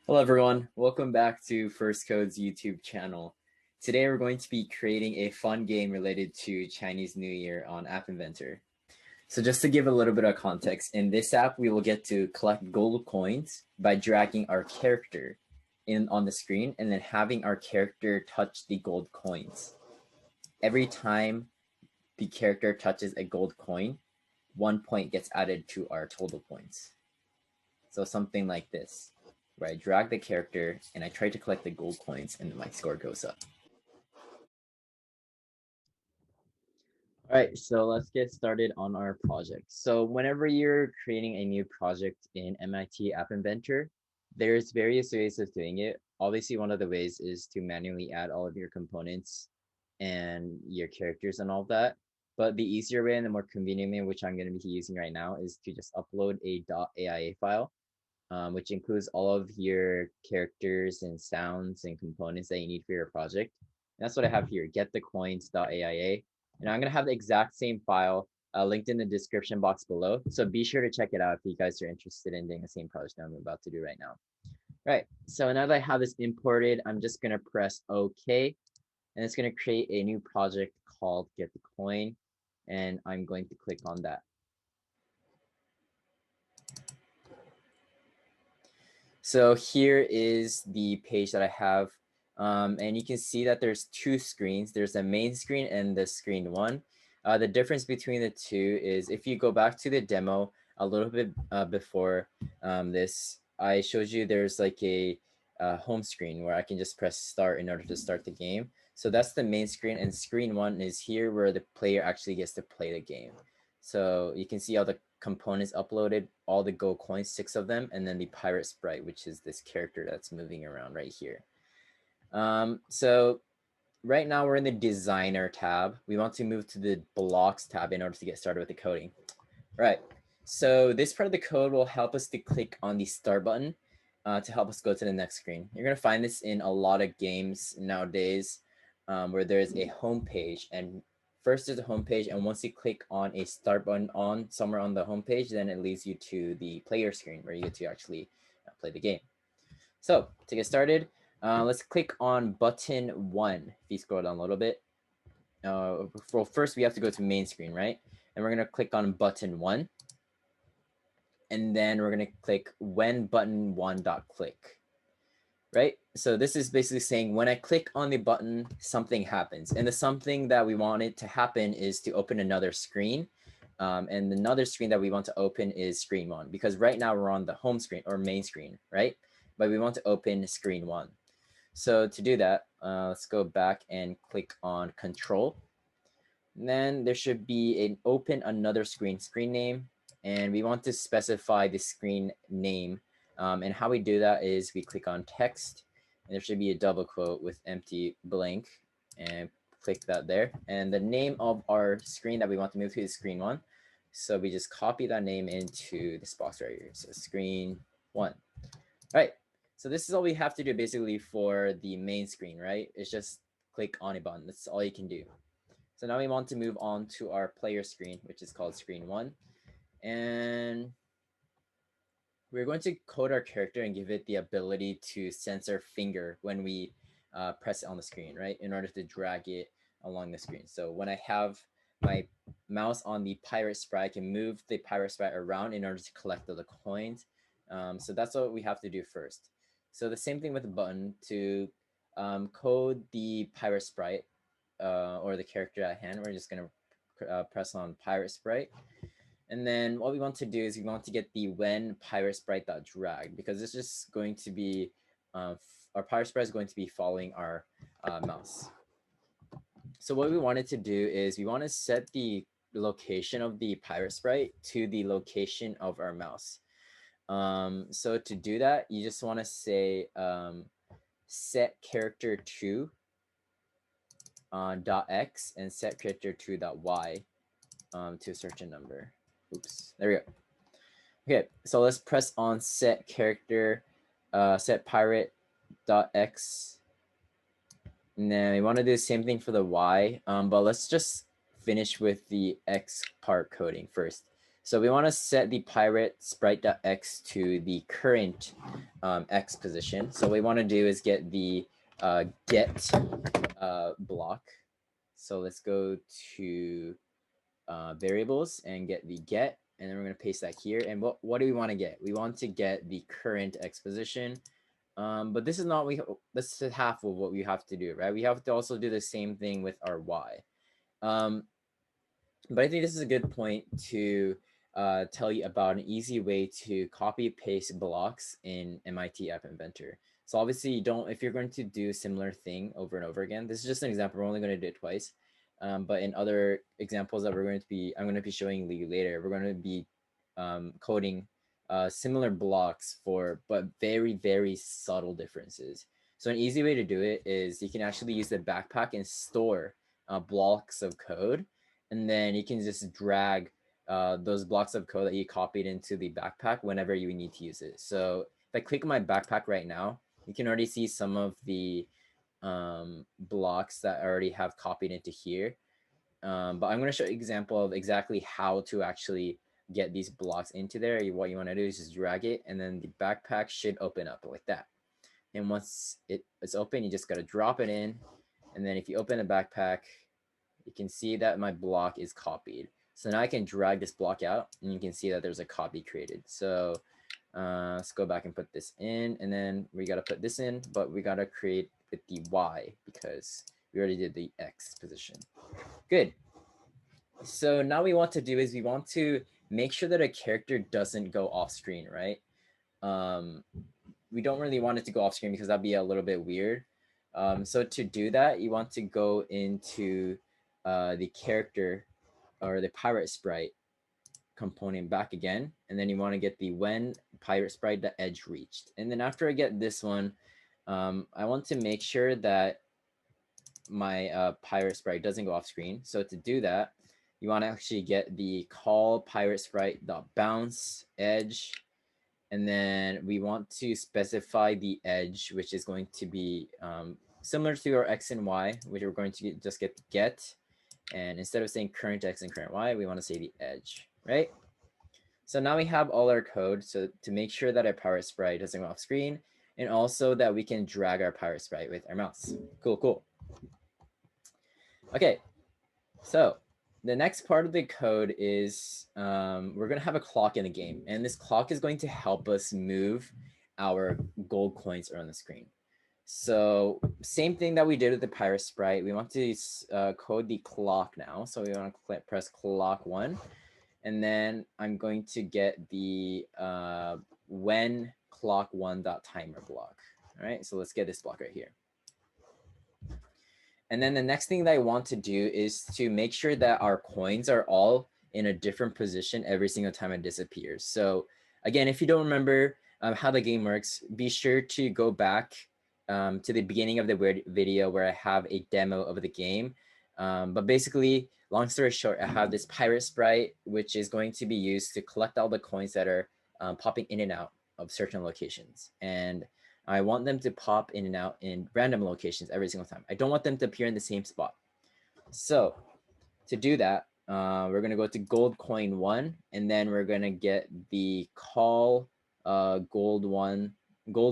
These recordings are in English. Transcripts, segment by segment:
Hello everyone, welcome back to First Code's YouTube channel. Today we're going to be creating a fun game related to Chinese New Year on App Inventor. So just to give a little bit of context, in this app we will get to collect gold coins by dragging our character in on the screen and then having our character touch the gold coins. Every time the character touches a gold coin, 1 point gets added to our total points. So something like this, where I drag the character and I try to collect the gold coins and then my score goes up. All right, so let's get started on our project. So whenever you're creating a new project in MIT App Inventor, there's various ways of doing it. Obviously, one of the ways is to manually add all of your components and your characters and all that. But the easier way and the more convenient way, which I'm going to be using right now, is to just upload a .aia file, which includes all of your characters and sounds and components that you need for your project. And that's what I have here, get the coins.aia. And I'm going to have the exact same file linked in the description box below. So be sure to check it out if you guys are interested in doing the same project that I'm about to do right now. Right, so now that I have this imported, I'm just going to press OK. And it's going to create a new project called Get the Coin. And I'm going to click on that. So here is the page that I have. And you can see that there's two screens. There's the main screen and the screen one. The difference between the two is if you go back to the demo a little bit before this, I showed you there's like a home screen where I can just press start in order to start the game. So that's the main screen, and screen one is here where the player actually gets to play the game. So you can see all the components uploaded, all the gold coins, 6 of them, and then the pirate sprite, which is this character that's moving around right here. So right now we're in the designer tab. We want to move to the blocks tab in order to get started with the coding. Right. So this part of the code will help us to click on the start button to help us go to the next screen. You're going to find this in a lot of games nowadays where there's a home page, and first there's a home page, and once you click on a start button on somewhere on the home page, then it leads you to the player screen where you get to actually play the game. So to get started, let's click on button 1. If you scroll down a little bit, well, first we have to go to main screen, right? And we're going to click on button 1. And then we're going to click when button 1.click. Right? So this is basically saying when I click on the button, something happens. And the something that we want it to happen is to open another screen. And another screen that we want to open is screen 1, because right now we're on the home screen or main screen, right? But we want to open screen 1. So to do that, let's go back and click on control. And then there should be an open another screen name. And we want to specify the screen name. And how we do that is we click on text, and there should be a double quote with empty blank, and click that there. And the name of our screen that we want to move to is screen 1. So we just copy that name into this box right here. So screen 1. All right. So this is all we have to do basically for the main screen, right? It's just click on a button. That's all you can do. So now we want to move on to our player screen, which is called screen 1. And we're going to code our character and give it the ability to sense our finger when we press it on the screen, right? In order to drag it along the screen. So when I have my mouse on the pirate sprite, I can move the pirate sprite around in order to collect all the coins. So that's what we have to do first. So the same thing with the button to code the pirate sprite or the character at hand. We're just going to press on pirate sprite. And then what we want to do is we want to get the when pirate sprite.drag, because it's just going to be our pirate sprite is going to be following our mouse. So what we wanted to do is we want to set the location of the pirate sprite to the location of our mouse. So to do that, you just want to say set character to .x and set character to .y to a certain number. Oops, there we go. Okay, so let's press on set character, set pirate.x. And then we want to do the same thing for the y, but let's just finish with the x part coding first. So we want to set the pirate sprite.x to the current X position. So what we want to do is get the get block. So let's go to variables and get the get, and then we're going to paste that here. And what do we want to get? We want to get the current X position. But this is not, this is half of what we have to do, right? We have to also do the same thing with our Y. But I think this is a good point to tell you about an easy way to copy paste blocks in MIT App Inventor. So obviously you don't, if you're going to do a similar thing over and over again, this is just an example. We're only going to do it twice. But in other examples that I'm going to be showing you later, we're going to be coding similar blocks but very, very subtle differences. So an easy way to do it is you can actually use the backpack and store blocks of code. And then you can just drag those blocks of code that you copied into the backpack whenever you need to use it. So if I click on my backpack right now, you can already see some of the blocks that I already have copied into here. But I'm going to show you an example of exactly how to actually get these blocks into there. What you want to do is just drag it, and then the backpack should open up like that. And once it's open, you just got to drop it in. And then if you open the backpack, you can see that my block is copied. So now I can drag this block out, and you can see that there's a copy created. So let's go back and put this in, and then we got to put this in, but we got to create with the Y because we already did the X position. Good. So now we want to do is we want to make sure that a character doesn't go off screen, right? We don't really want it to go off screen because that'd be a little bit weird. So to do that, you want to go into the character or the pirate sprite component back again, and then you want to get the when pirate sprite the edge reached. And then after I get this one, I want to make sure that my pirate sprite doesn't go off screen. So to do that, you want to actually get the call pirate sprite dot bounce edge, and then we want to specify the edge, which is going to be similar to our X and Y, which we're going to just get. And instead of saying current X and current Y, we want to say the edge, right? So now we have all our code. So to make sure that our pirate sprite doesn't go off screen, and also that we can drag our pirate sprite with our mouse. Cool, cool. Okay, so the next part of the code is we're going to have a clock in the game. And this clock is going to help us move our gold coins around the screen. So same thing that we did with the pirate sprite. We want to code the clock now. So we want to press clock 1. And then I'm going to get the when clock 1 dot timer block. All right, so let's get this block right here. And then the next thing that I want to do is to make sure that our coins are all in a different position every single time it disappears. So again, if you don't remember how the game works, be sure to go back to the beginning of the video where I have a demo of the game. But basically, long story short, I have this pirate sprite, which is going to be used to collect all the coins that are popping in and out of certain locations. And I want them to pop in and out in random locations every single time. I don't want them to appear in the same spot. So to do that, we're going to go to gold coin 1, and then we're going to get the call gold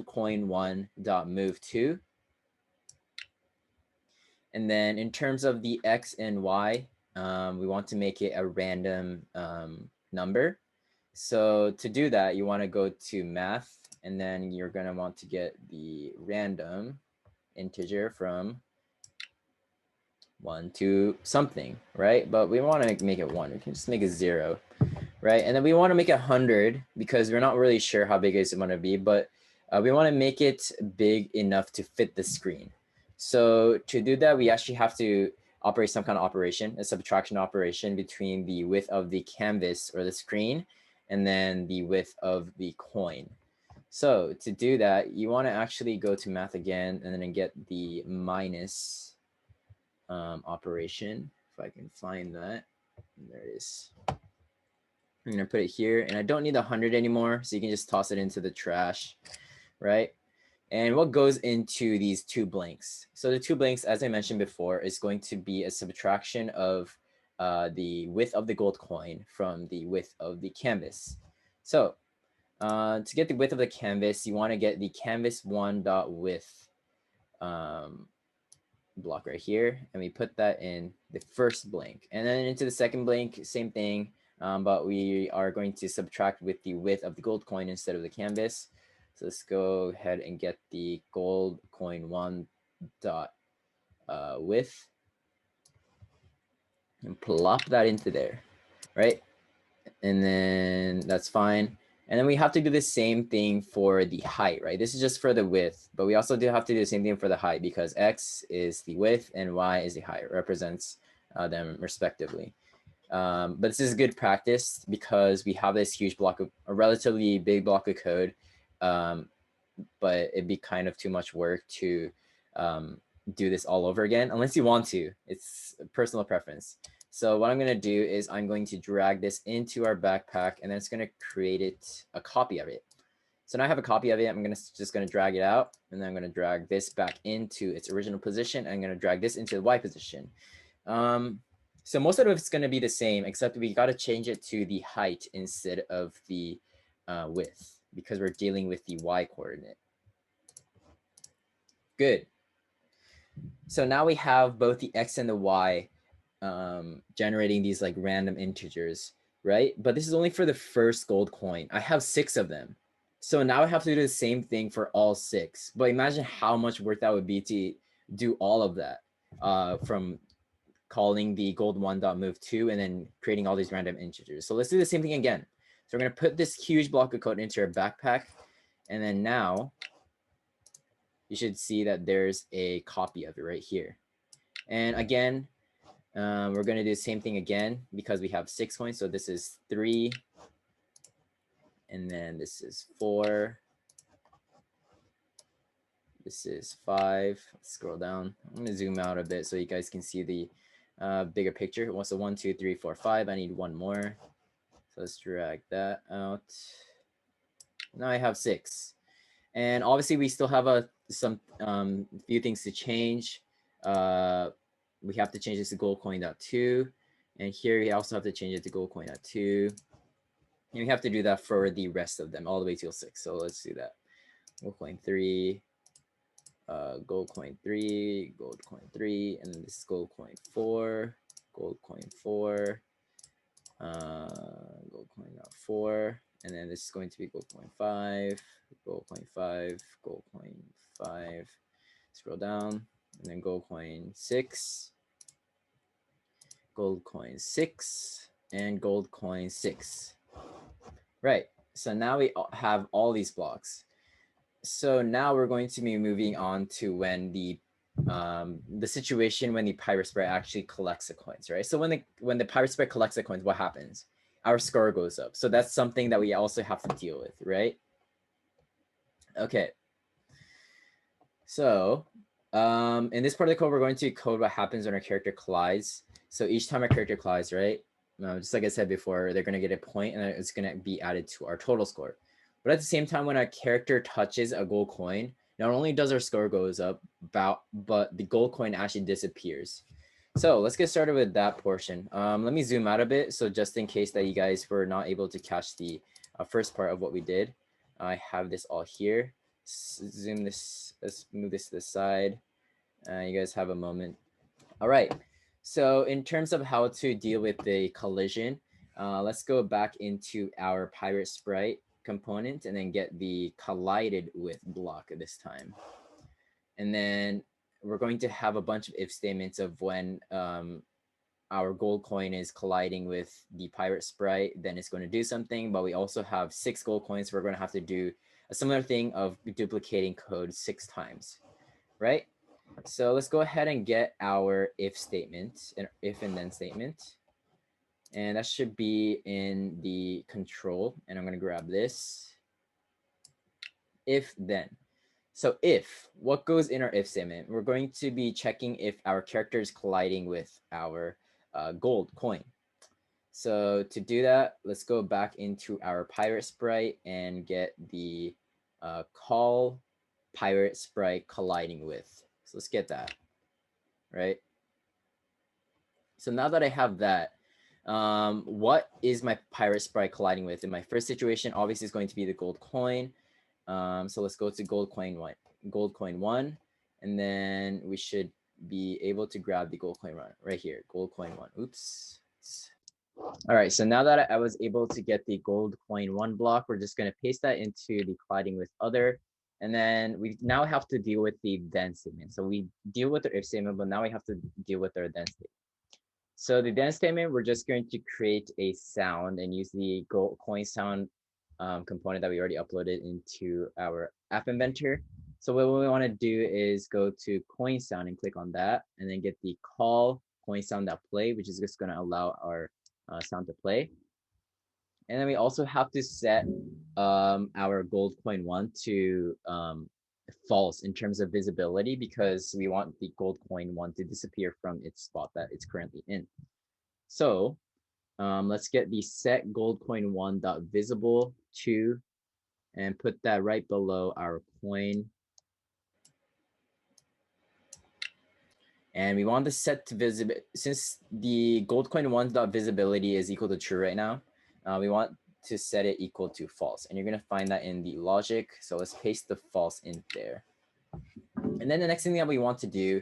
coin 1 dot move 2. And then in terms of the X and Y, we want to make it a random number. So to do that, you want to go to math, and then you're going to want to get the random integer from 1 to something, right? But we want to make it 1. We can just make it 0, right? And then we want to make it 100 because we're not really sure how big it's going to be, but we want to make it big enough to fit the screen. So to do that, we actually have to operate some kind of operation, a subtraction operation between the width of the canvas or the screen and then the width of the coin. So to do that, you want to actually go to math again and then get the minus operation. If I can find that, there it is. I'm going to put it here, and I don't need 100 anymore, so you can just toss it into the trash, right? And what goes into these two blanks? So the two blanks, as I mentioned before, is going to be a subtraction of the width of the gold coin from the width of the canvas. So To get the width of the canvas, you want to get the canvas1.width block right here, and we put that in the first blank, and then into the second blank, same thing, but we are going to subtract with the width of the gold coin instead of the canvas. So let's go ahead and get the gold coin 1 width and plop that into there, right? And then that's fine. And then we have to do the same thing for the height, right? This is just for the width, but we also do have to do the same thing for the height because X is the width and Y is the height. It represents them respectively. But this is good practice because we have this huge block of a relatively big block of code, but it'd be kind of too much work to do this all over again, unless you want to. It's personal preference. So what I'm going to do is I'm going to drag this into our backpack, and then it's going to create a copy of it. So now I have a copy of it. I'm just going to drag it out, and then I'm going to drag this back into its original position. I'm going to drag this into the Y position. So most of it's going to be the same, except we got to change it to the height instead of the width because we're dealing with the Y coordinate. Good. So now we have both the X and the Y generating these like random integers, right? But this is only for the first gold coin. I have 6 of them. So now I have to do the same thing for all 6. But imagine how much work that would be to do all of that from calling the gold1.move2 and then creating all these random integers. So let's do the same thing again. So we're going to put this huge block of code into our backpack. And then now you should see that there's a copy of it right here. And again, we're going to do the same thing again because we have 6 coins. So this is 3. And then this is 4. This is 5. Let's scroll down. I'm going to zoom out a bit so you guys can see the bigger picture. So 1, 2, 3, 4, 5. I need one more. So let's drag that out. Now I have 6. And obviously we still have some few things to change. We have to change this to gold coin.2. And here we also have to change it to gold coin.2. And we have to do that for the rest of them all the way till 6. So let's do that. Gold coin 3, gold coin 3, gold coin 3, and then this is gold coin 4, gold coin 4, gold coin 4, and then this is going to be gold coin 5, gold coin 5, gold coin 5. Scroll down, and then gold coin 6, gold coin 6, and gold coin 6. Right. So now we have all these blocks. So now we're going to be moving on to when the situation when the pirate sprite actually collects the coins, right? So when the pirate sprite collects the coins, what happens? Our score goes up. So that's something that we also have to deal with, right? Okay. So in this part of the code, we're going to code what happens when our character collides. So each time our character collides, right? Just like I said before, they're going to get a point, and it's going to be added to our total score. But at the same time, when our character touches a gold coin, not only does our score goes up, but the gold coin actually disappears. So let's get started with that portion. Let me zoom out a bit. So just in case that you guys were not able to catch the first part of what we did, I have this all here. Zoom this, let's move this to the side. You guys have a moment. All right. So in terms of how to deal with the collision, let's go back into our pirate sprite component and then get the collided with block this time. And then we're going to have a bunch of if statements of when our gold coin is colliding with the pirate sprite, then it's going to do something. But we also have 6 gold coins. So we're going to have to do a similar thing of duplicating code 6 times, right? So let's go ahead and get our if statement, an if and then statement. And that should be in the control. And I'm going to grab this. If then. So if, what goes in our if statement? We're going to be checking if our character is colliding with our gold coin. So to do that, let's go back into our pirate sprite and get the call pirate sprite colliding with. So let's get that, right? So now that I have that, what is my pirate sprite colliding with? In my first situation, obviously it's going to be the gold coin. So let's go to gold coin one, and then we should be able to grab the gold coin one right here, gold coin one. Oops. All right, so now that I was able to get the gold coin one block, we're just going to paste that into the colliding with other. And then we now have to deal with the then statement. So we deal with the if statement, but now we have to deal with our then statement. So the then statement, we're just going to create a sound and use the gold coin sound component that we already uploaded into our App Inventor. So what we want to do is go to coin sound and click on that, and then get the call coin sound.play, which is just going to allow our sound to play. And then we also have to set our gold coin one to false in terms of visibility, because we want the gold coin one to disappear from its spot that it's currently in. So let's get the set gold coin one dot visible to, and put that right below our coin. And we want the set to visible, since the gold coin one dot visibility is equal to true right now, we want to set it equal to false. And you're going to find that in the logic. So let's paste the false in there. And then the next thing that we want to do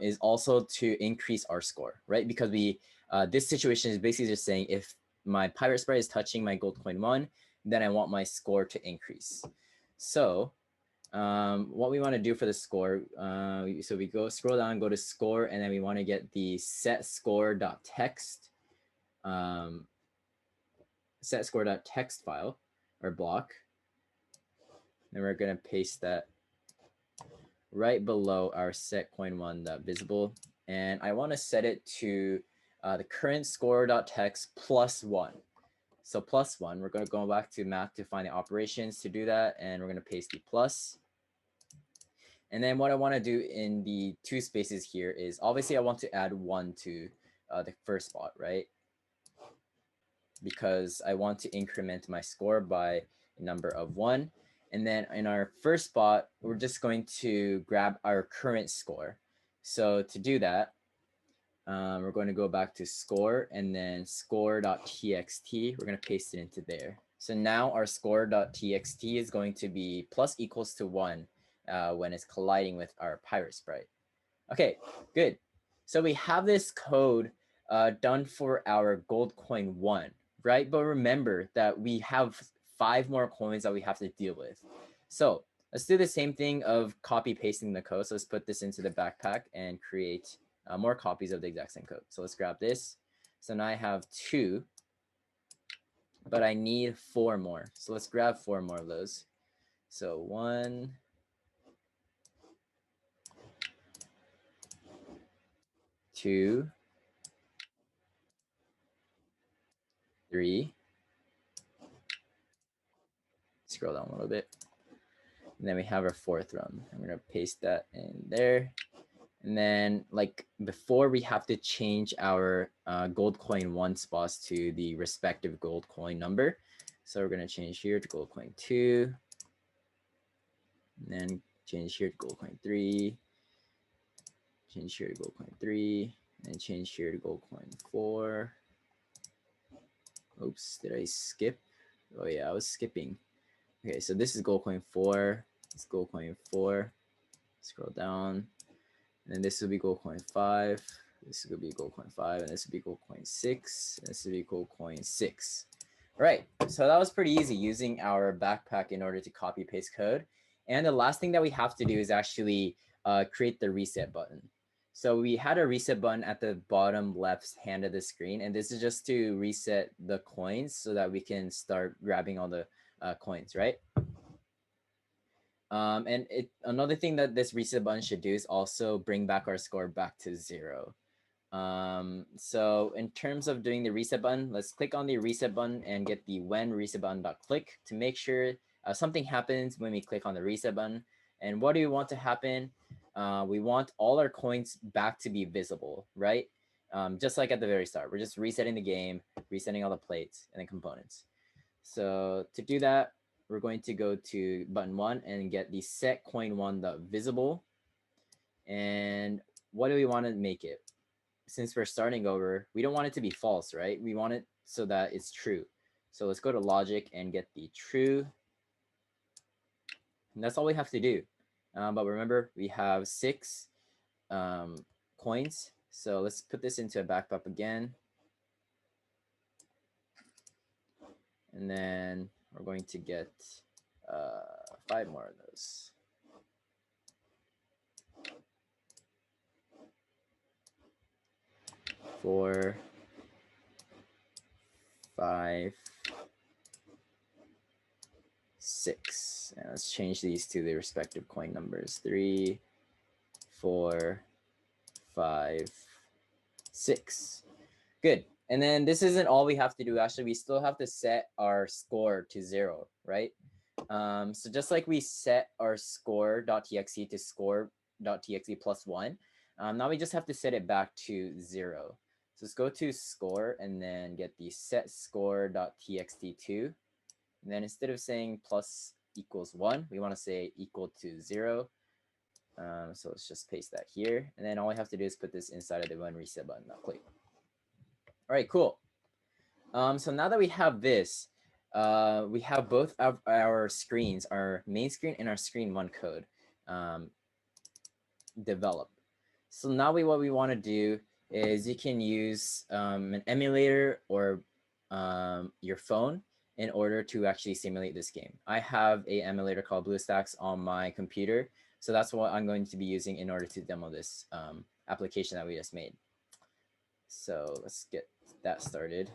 is also to increase our score, right? Because we this situation is basically just saying if my pirate sprite is touching my gold coin one, then I want my score to increase. So what we want to do for the score, so we scroll down, go to score, and then we want to get the set score.text set score.text file or block. And we're going to paste that right below our set coin one visible. And I want to set it to the current score.text plus one. So plus one, we're going to go back to math to find the operations to do that. And we're going to paste the plus. And then what I want to do in the two spaces here is obviously I want to add one to the first spot, right? Because I want to increment my score by a number of one. And then in our first spot, we're just going to grab our current score. So to do that, we're going to go back to score and then score.txt. We're going to paste it into there. So now our score.txt is going to be plus equals to 1 when it's colliding with our pirate sprite. Okay, good. So we have this code done for our gold coin 1, right? But remember that we have 5 more coins that we have to deal with. So let's do the same thing of copy pasting the code. So let's put this into the backpack and create more copies of the exact same code. So let's grab this. So now I have 2, but I need 4 more. So let's grab 4 more of those. So 1, 2, 3. Scroll down a little bit. And then we have our 4th run. I'm going to paste that in there. And then like before, we have to change our gold coin 1 spots to the respective gold coin number. So we're going to change here to gold coin 2. And then change here to gold coin 3. Change here to gold coin 3. And change here to gold coin 4. Oops, did I skip? Oh yeah, I was skipping. Okay, so this is gold coin 4. It's gold coin 4. Scroll down. And then this will be gold coin 5. This will be gold coin 5. And this will be gold coin 6. And this will be gold coin 6. All right, so that was pretty easy using our backpack in order to copy paste code. And the last thing that we have to do is actually create the reset button. So we had a reset button at the bottom left hand of the screen. And this is just to reset the coins so that we can start grabbing all the coins, right? And another thing that this reset button should do is also bring back our score back to 0. So in terms of doing the reset button, let's click on the reset button and get the when reset button.click to make sure something happens when we click on the reset button. And what do we want to happen? We want all our coins back to be visible, right? Just like at the very start, we're just resetting the game, resetting all the plates and the components. So to do that, we're going to go to button 1 and get the set coin 1 visible. And what do we want to make it? since we're starting over, we don't want it to be false, right? We want it so that it's true. So let's go to logic and get the true. And that's all we have to do. But remember, we have 6 coins. So let's put this into a backpop again. And then we're going to get 5 more of those. Four, 5, 6. And let's change these to the respective coin numbers. 3, 4, 5, 6. Good. And then this isn't all we have to do. Actually, we still have to set our score to 0, right? So just like we set our score.txt to score.txt plus 1, now we just have to set it back to 0. So let's go to score and then get the set score.txt2. And then instead of saying plus equals 1, we want to say equal to 0. So let's just paste that here. And then all we have to do is put this inside of the when reset button. Now click. All right, cool. So now that we have this, we have both of our screens, our main screen and our screen 1 code developed. So now what we want to do is you can use an emulator or your phone in order to actually simulate this game. I have a emulator called BlueStacks on my computer. So that's what I'm going to be using in order to demo this application that we just made. So let's get that started.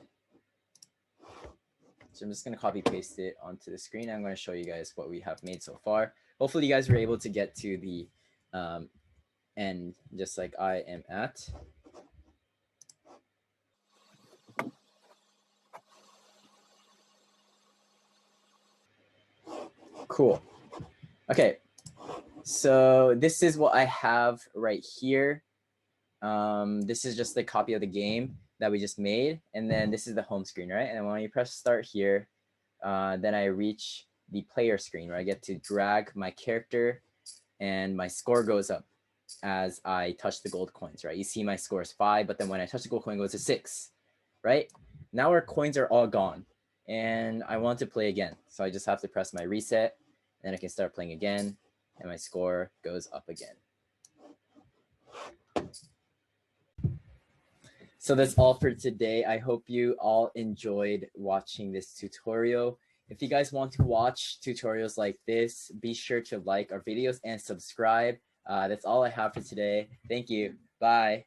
So I'm just going to copy paste it onto the screen. I'm going to show you guys what we have made so far. Hopefully you guys were able to get to the end just like I am at. Cool. Okay, so this is what I have right here. This is just the copy of the game that we just made. And then this is the home screen, right? And when you press start here, then I reach the player screen where I get to drag my character and my score goes up as I touch the gold coins, right? You see my score is 5, but then when I touch the gold coin, it goes to 6, right? Now our coins are all gone and I want to play again. So I just have to press my reset and then I can start playing again and my score goes up again. So that's all for today. I hope you all enjoyed watching this tutorial. If you guys want to watch tutorials like this, be sure to like our videos and subscribe. That's all I have for today. Thank you. Bye.